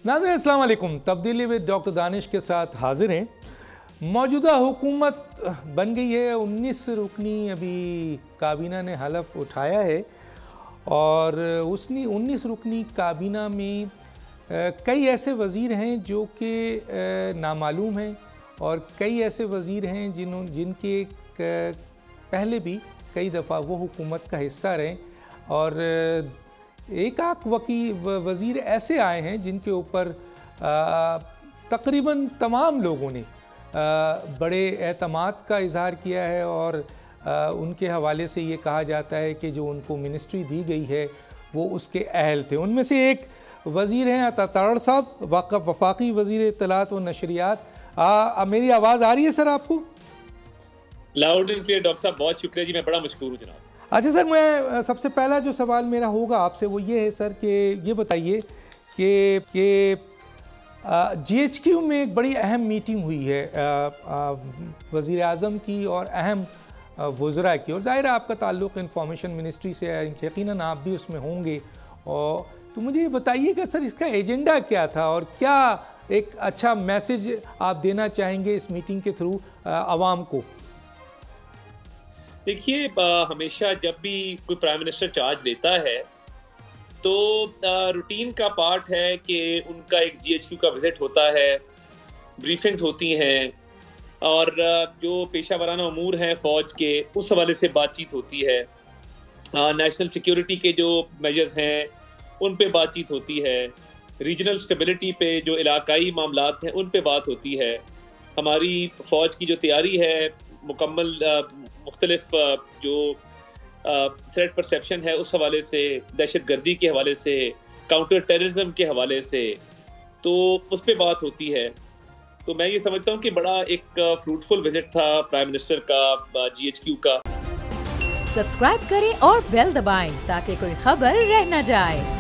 नाज़रीन अस्सलाम वालेकुम। तब्दीली विद डॉक्टर दानिश के साथ हाजिर हैं। मौजूदा हुकूमत बन गई है, 19 रुकनी अभी काबीना ने हलफ उठाया है और उसने 19 रुकनी काबीना में कई ऐसे वज़ीर हैं जो कि नामालूम हैं और कई ऐसे वज़ीर हैं जिनके पहले भी कई दफ़ा वो हुकूमत का हिस्सा रहे और एक आख वज़ीर ऐसे आए हैं जिनके ऊपर तकरीबन तमाम लोगों ने बड़े एतमाद का इज़हार किया है और उनके हवाले से ये कहा जाता है कि जो उनको मिनिस्ट्री दी गई है वो उसके अहल थे। उनमें से एक वज़ीर हैं अता तारड़ साहब, वफाकी वज़ीर इत्तलात व नशरियात। मेरी आवाज़ आ रही है सर आपको? लाउड एंड क्लियर डॉक्टर साहब, बहुत शुक्रिया जी, मैं बड़ा मशकूर हूँ जनाब। अच्छा सर, मैं सबसे पहला जो सवाल मेरा होगा आपसे वो ये है सर कि ये बताइए कि GHQ में एक बड़ी अहम मीटिंग हुई है वज़ीर आज़म की और अहम वज़रा की, और ज़ाहिर है आपका ताल्लुक़ इंफॉर्मेशन मिनिस्ट्री से है, यकीनन आप भी उसमें होंगे। और तो मुझे ये बताइएगा सर इसका एजेंडा क्या था और क्या एक अच्छा मैसेज आप देना चाहेंगे इस मीटिंग के थ्रू आवाम को? देखिए, हमेशा जब भी कोई प्राइम मिनिस्टर चार्ज लेता है तो रूटीन का पार्ट है कि उनका एक GHQ का विजिट होता है, ब्रीफिंग्स होती हैं और जो पेशा वराना अमूर हैं फ़ौज के उस हवाले से बातचीत होती है। नेशनल सिक्योरिटी के जो मेजर्स हैं उन पे बातचीत होती है, रीजनल स्टेबिलिटी पे जो इलाकाई मामलात हैं उन पे बात होती है। हमारी फ़ौज की जो तैयारी है मुकम्मल मुख्तलिफ जो थ्रेट परसेप्शन है उस हवाले से, दहशत गर्दी के हवाले से, काउंटर टेररिज्म के हवाले से, तो उस पर बात होती है। तो मैं ये समझता हूँ कि बड़ा एक फ्रूटफुल विजिट था प्राइम मिनिस्टर का GHQ का। सब्सक्राइब करें और बेल दबाएं ताकि कोई खबर रह न जाए।